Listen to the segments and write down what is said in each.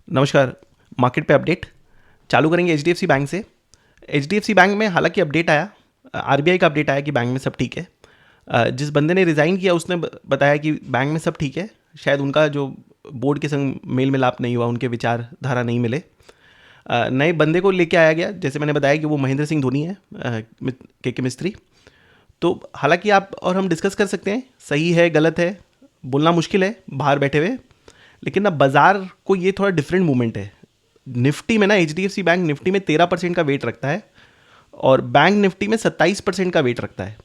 नमस्कार। मार्केट पे अपडेट चालू करेंगे एचडीएफसी बैंक से। एचडीएफसी बैंक में हालांकि अपडेट आया, आरबीआई का अपडेट आया कि बैंक में सब ठीक है। जिस बंदे ने रिज़ाइन किया उसने बताया कि बैंक में सब ठीक है। शायद उनका जो बोर्ड के संग मेल मिलाप नहीं हुआ, उनके विचारधारा नहीं मिले। नए बंदे को लेके आया गया, जैसे मैंने बताया कि वो महेंद्र सिंह धोनी है, के मिस्त्री। तो हालांकि आप और हम डिस्कस कर सकते हैं, सही है गलत है बोलना मुश्किल है बाहर बैठे हुए। लेकिन ना बाजार को ये थोड़ा डिफरेंट मूवमेंट है। निफ्टी में ना एचडीएफसी बैंक निफ्टी में 13% का वेट रखता है और बैंक निफ्टी में 27% का वेट रखता है।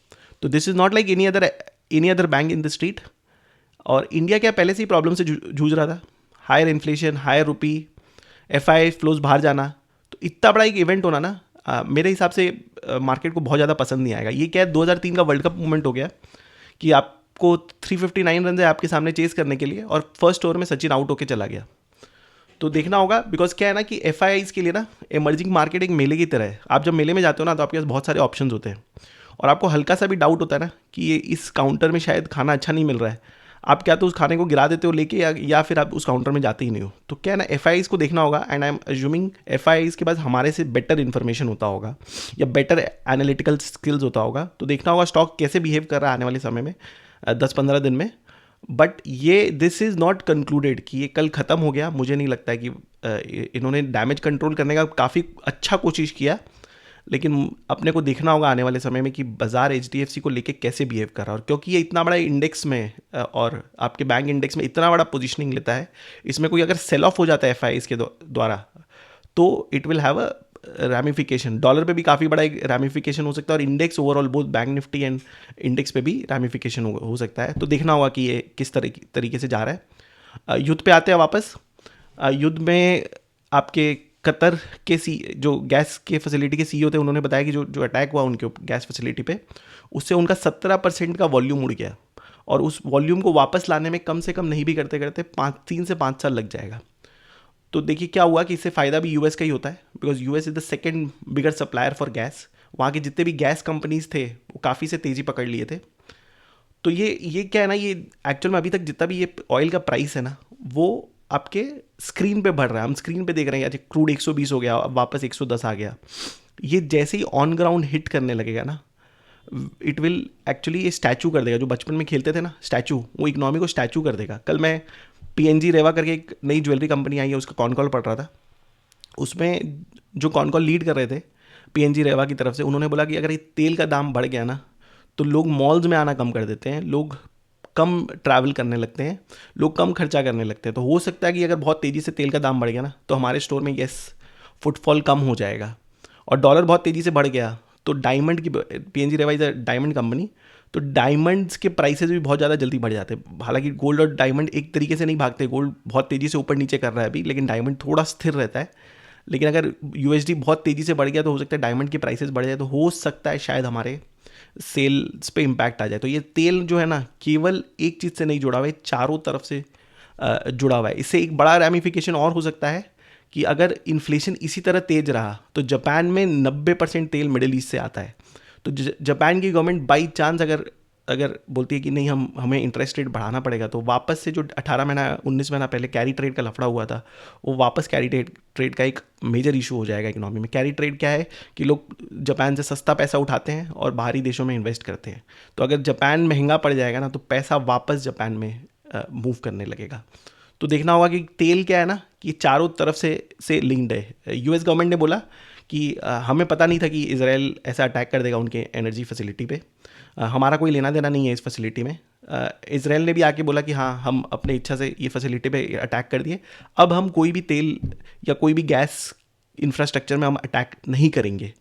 तो this is not like any other bank in the street. और इंडिया क्या पहले से ही प्रॉब्लम से जूझ रहा था, हायर इन्फ्लेशन, हायर रुपी, एफआई फ्लोज बाहर जाना। तो इतना बड़ा एक इवेंट होना ना, मेरे हिसाब से मार्केट को बहुत ज़्यादा पसंद नहीं आएगा। ये क्या है, 2003 का वर्ल्ड कप मूवमेंट हो गया कि आपको 359 रन है आपके सामने चेस करने के लिए और फर्स्ट ओवर में सचिन आउट होकर चला गया। तो देखना होगा, बिकॉज क्या है ना कि एफ के लिए ना इमर्जिंग मार्केट एक मेले की तरह है। आप जब मेले में जाते हो ना तो आपके पास बहुत सारे ऑप्शंस होते हैं और आपको हल्का सा भी डाउट होता है ना कि ये इस काउंटर में शायद खाना अच्छा नहीं मिल रहा है, आप क्या तो उस खाने को गिरा देते हो लेके, या फिर आप उस काउंटर में जाते ही नहीं हो। तो क्या है ना, एफ को देखना होगा। And I am assuming F के पास हमारे से बेटर इन्फॉर्मेशन होता होगा या बेटर एनालिटिकल स्किल्स होता होगा। तो देखना होगा स्टॉक कैसे बिहेव कर रहा है आने वाले समय में, 10-15 दिन में। बट ये दिस इज़ नॉट कंक्लूडेड कि ये कल ख़त्म हो गया। मुझे नहीं लगता है कि इन्होंने डैमेज कंट्रोल करने का काफ़ी अच्छा कोशिश किया, लेकिन अपने को देखना होगा आने वाले समय में कि बाजार एचडीएफसी को लेके कैसे बिहेव कर रहा है। और क्योंकि ये इतना बड़ा इंडेक्स में और आपके बैंक इंडेक्स में इतना बड़ा पोजीशनिंग लेता है, इसमें कोई अगर सेल ऑफ हो जाता है एफ के द्वारा तो it will have a ramification. Dollar पे भी काफ़ी बड़ा एक रैमिफिकेशन हो सकता है और index overall both bank Nifty and index पे भी रैमिफिकेशन हो सकता है। तो देखना होगा कि ये किस तरीके से जा रहा है। युद्ध पे आते हैं वापस। युद्ध में आपके कतर के जो गैस के फैसिलिटी के सीईओ थे, उन्होंने बताया कि जो अटैक हुआ उनके गैस फैसिलिटी पे, उससे उनका 17% का वॉल्यूम उड़ गया और उस वॉल्यूम को वापस लाने में कम से कम नहीं भी करते करते 3 से 5 साल लग जाएगा। तो देखिए क्या हुआ कि इससे फ़ायदा भी यूएस का ही होता है, because US is the second bigger supplier for gas. वहाँ के जितने भी गैस कंपनीज थे वो काफ़ी से तेज़ी पकड़ लिए थे। तो ये क्या है ना, ये एक्चुअल में अभी तक जितना भी ये ऑयल का प्राइस है ना, वो आपके स्क्रीन पे बढ़ रहा है। हम स्क्रीन पे देख रहे हैं, आज क्रूड 120 हो गया, अब वापस 110 आ गया। ये जैसे ही ऑन ग्राउंड हिट करने लगेगा ना, इट विल एक्चुअली ये स्टैचू कर देगा। जो बचपन में खेलते थे ना स्टैचू, वो इकोनॉमी को स्टैचू कर देगा। कल मैं पीएनजी रेवा करके एक नई ज्वेलरी कंपनी आई है, उसका कॉन कॉल पढ़ रहा था। उसमें जो कॉन कॉल लीड कर रहे थे पीएनजी रेवा की तरफ से, उन्होंने बोला कि अगर ये तेल का दाम बढ़ गया ना तो लोग मॉल्स में आना कम कर देते हैं, लोग कम ट्रैवल करने लगते हैं, लोग कम खर्चा करने लगते हैं। तो हो सकता है कि अगर बहुत तेज़ी से तेल का दाम बढ़ गया ना तो हमारे स्टोर में यस फुटफॉल कम हो जाएगा। और डॉलर बहुत तेज़ी से बढ़ गया तो डायमंड की, PNG Rewa is a diamond company, तो डायमंड्स के प्राइसेस भी बहुत ज़्यादा जल्दी बढ़ जाते हैं। हालांकि गोल्ड और डायमंड एक तरीके से नहीं भागते, गोल्ड बहुत तेज़ी से ऊपर नीचे कर रहा है अभी, लेकिन डायमंड थोड़ा स्थिर रहता है। लेकिन अगर यूएसडी बहुत तेज़ी से बढ़ गया तो हो सकता है डायमंड के प्राइसेस बढ़ जाए, तो हो सकता है शायद हमारे सेल्स पे इम्पैक्ट आ जाए। तो ये तेल जो है ना केवल एक चीज़ से नहीं जुड़ा हुआ है, चारों तरफ से जुड़ा हुआ है। इससे एक बड़ा रैमिफिकेशन और हो सकता है कि अगर इन्फ्लेशन इसी तरह तेज रहा तो जापान में 90% तेल मिडिल ईस्ट से आता है। तो जापान की गवर्नमेंट बाई चांस अगर अगर बोलती है कि नहीं हमें इंटरेस्ट रेट बढ़ाना पड़ेगा, तो वापस से जो 18 महीना 19 महीना पहले कैरी ट्रेड का लफड़ा हुआ था, वो वापस कैरी ट्रेड का एक मेजर इशू हो जाएगा इकोनॉमी में। कैरी ट्रेड क्या है कि लोग जापान से सस्ता पैसा उठाते हैं और बाहरी देशों में इन्वेस्ट करते हैं। तो अगर जापान महंगा पड़ जाएगा ना तो पैसा वापस जापान में मूव करने लगेगा। तो देखना होगा कि तेल क्या है ना कि चारों तरफ से लिंक्ड है। यूएस गवर्नमेंट ने बोला कि हमें पता नहीं था कि इसराइल ऐसा अटैक कर देगा उनके एनर्जी फैसिलिटी पे, हमारा कोई लेना देना नहीं है इस फैसिलिटी में। इसराइल ने भी आके बोला कि हाँ हम अपने इच्छा से ये फैसिलिटी पे अटैक कर दिए, अब हम कोई भी तेल या कोई भी गैस इंफ्रास्ट्रक्चर में हम अटैक नहीं करेंगे।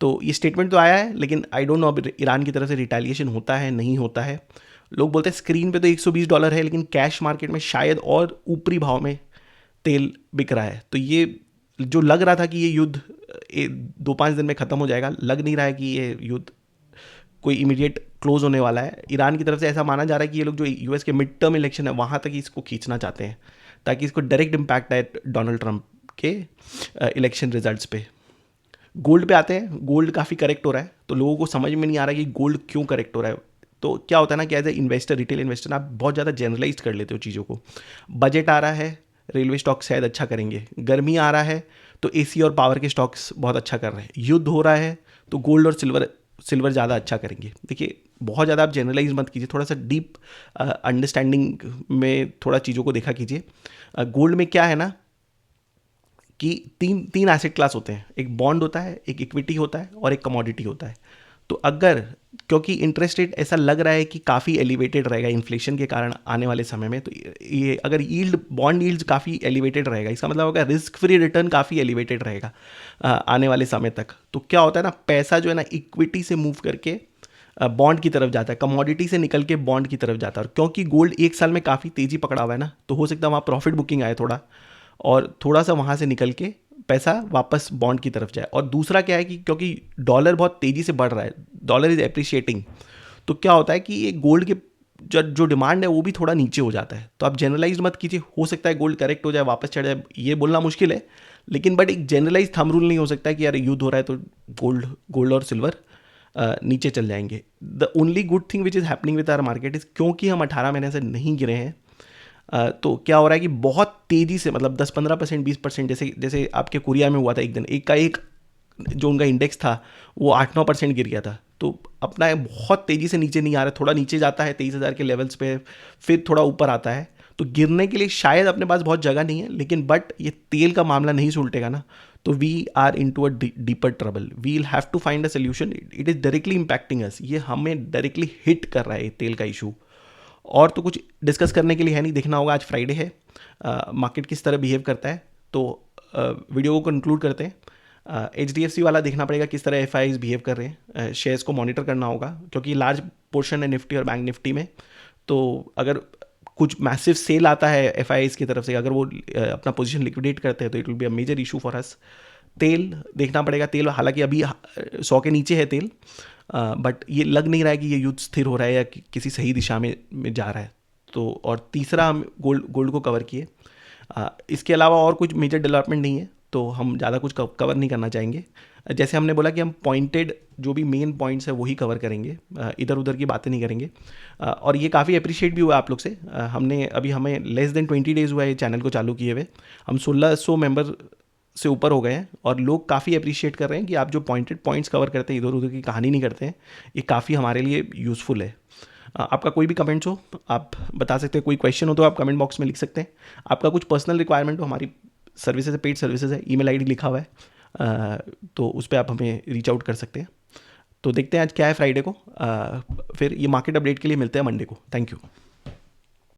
तो ये स्टेटमेंट तो आया है, लेकिन आई डोंट नो अब ईरान की तरफ से रिटेलिएशन होता है नहीं होता है। लोग बोलते हैं स्क्रीन पे तो $120 है, लेकिन कैश मार्केट में शायद और ऊपरी भाव में तेल बिक रहा है। तो ये जो लग रहा था कि ये युद्ध 2-5 दिन में ख़त्म हो जाएगा, लग नहीं रहा है कि ये युद्ध कोई इमीडिएट क्लोज होने वाला है। ईरान की तरफ से ऐसा माना जा रहा है कि ये लोग जो यूएस के मिड टर्म इलेक्शन है वहाँ तक इसको खींचना चाहते हैं, ताकि इसको डायरेक्ट इम्पैक्ट आए डोनाल्ड ट्रंप के इलेक्शन रिजल्ट्स पे। गोल्ड पे आते हैं। गोल्ड काफ़ी करेक्ट हो रहा है, तो लोगों को समझ में नहीं आ रहा कि गोल्ड क्यों करेक्ट हो रहा है। तो क्या होता है ना कि as a investor, retail investor, आप बहुत ज़्यादा जनरलाइज कर लेते हो चीज़ों को। बजट आ रहा है, रेलवे स्टॉक्स शायद अच्छा करेंगे। गर्मी आ रहा है तो एसी और पावर के स्टॉक्स बहुत अच्छा कर रहे हैं। युद्ध हो रहा है तो गोल्ड और सिल्वर ज़्यादा अच्छा करेंगे। देखिए, बहुत ज़्यादा आप जनरलाइज मत कीजिए, थोड़ा सा डीप अंडरस्टैंडिंग में थोड़ा चीज़ों को देखा कीजिए। गोल्ड में क्या है ना कि तीन तीन एसेट क्लास होते हैं, एक बॉन्ड होता है, एक इक्विटी होता है और एक कमोडिटी होता है। तो अगर, क्योंकि इंटरेस्ट रेट ऐसा लग रहा है कि काफ़ी एलिवेटेड रहेगा इन्फ्लेशन के कारण आने वाले समय में, तो ये अगर यील्ड, बॉन्ड यील्ड काफ़ी एलिवेटेड रहेगा, इसका मतलब होगा रिस्क फ्री रिटर्न काफ़ी एलिवेटेड रहेगा आने वाले समय तक। तो क्या होता है ना, पैसा जो है ना इक्विटी से मूव करके बॉन्ड की तरफ जाता है, कमोडिटी से निकल के बॉन्ड की तरफ जाता है। और क्योंकि गोल्ड एक साल में काफ़ी तेज़ी पकड़ा हुआ है ना, तो हो सकता है वहाँ प्रॉफिट बुकिंग आए थोड़ा, और थोड़ा सा वहाँ से निकल के पैसा वापस बॉन्ड की तरफ जाए। और दूसरा क्या है कि क्योंकि डॉलर बहुत तेज़ी से बढ़ रहा है, डॉलर इज एप्रिशिएटिंग, तो क्या होता है कि ये गोल्ड के जो डिमांड है वो भी थोड़ा नीचे हो जाता है। तो आप जनरलाइज मत कीजिए, हो सकता है गोल्ड करेक्ट हो जाए, वापस चढ़ जाए, ये बोलना मुश्किल है। लेकिन बट एक जनरलाइज थंब रूल नहीं हो सकता है कि यार युद्ध हो रहा है तो गोल्ड और सिल्वर नीचे चल जाएंगे। The only good thing which is happening with our market is, क्योंकि हम 18 महीने से नहीं गिरे हैं, तो क्या हो रहा है कि बहुत तेज़ी से, मतलब 10-15%, 20%, जैसे जैसे आपके कोरिया में हुआ था एक दिन, एक का एक जो उनका इंडेक्स था वो 8-9% गिर गया था। तो अपना बहुत तेज़ी से नीचे नहीं आ रहा है, थोड़ा नीचे जाता है 23,000 के लेवल्स पे, फिर थोड़ा ऊपर आता है। तो गिरने के लिए शायद अपने पास बहुत जगह नहीं है, लेकिन बट ये तेल का मामला नहीं सुलटेगा ना, तो we are into a deeper trouble. We will have to find a solution. It is directly impacting us, ये हमें डायरेक्टली हिट कर रहा है तेल का इशू। और तो कुछ डिस्कस करने के लिए है नहीं, देखना होगा आज फ्राइडे है, मार्केट किस तरह बिहेव करता है। तो वीडियो को कंक्लूड करते हैं। HDFC वाला देखना पड़ेगा किस तरह FIs बिहेव कर रहे हैं, शेयर्स को मॉनिटर करना होगा, क्योंकि लार्ज पोर्शन है निफ्टी और बैंक निफ्टी में। तो अगर कुछ मैसिव सेल आता है FIs की तरफ से, अगर वो अपना पोजीशन लिक्विडेट करते हैं, तो it will be a major issue for us. तेल देखना पड़ेगा, तेल हालांकि अभी 100 के नीचे है तेल, बट ये लग नहीं रहा है कि ये युद्ध स्थिर हो रहा है या किसी सही दिशा में जा रहा है। तो और तीसरा हम गोल्ड को कवर किए। इसके अलावा और कुछ मेजर डेवलपमेंट नहीं है, तो हम ज़्यादा कुछ कवर नहीं करना चाहेंगे। जैसे हमने बोला कि हम पॉइंटेड जो भी मेन पॉइंट्स है वही कवर करेंगे, इधर उधर की बातें नहीं करेंगे। और ये काफ़ी अप्रिशिएट भी हुआ आप लोग से। हमें लेस देन 20 डेज़ हुआ है चैनल को चालू किए हुए, हम 1600 मेंबर से ऊपर हो गए हैं, और लोग काफ़ी अप्रिशिएट कर रहे हैं कि आप जो पॉइंटेड पॉइंट्स कवर करते हैं, इधर उधर की कहानी नहीं करते हैं, ये काफ़ी हमारे लिए यूज़फुल है। आपका कोई भी कमेंट्स हो आप बता सकते हैं, कोई क्वेश्चन हो तो आप कमेंट बॉक्स में लिख सकते हैं। आपका कुछ पर्सनल रिक्वायरमेंट हो, हमारी सर्विसेज है, पेड सर्विसेज है, ईमेल आईडी लिखा हुआ है, तो उस पर आप हमें रीच आउट कर सकते हैं। तो देखते हैं आज क्या है फ्राइडे को, फिर ये मार्केट अपडेट के लिए मिलते हैं मंडे को। Thank you.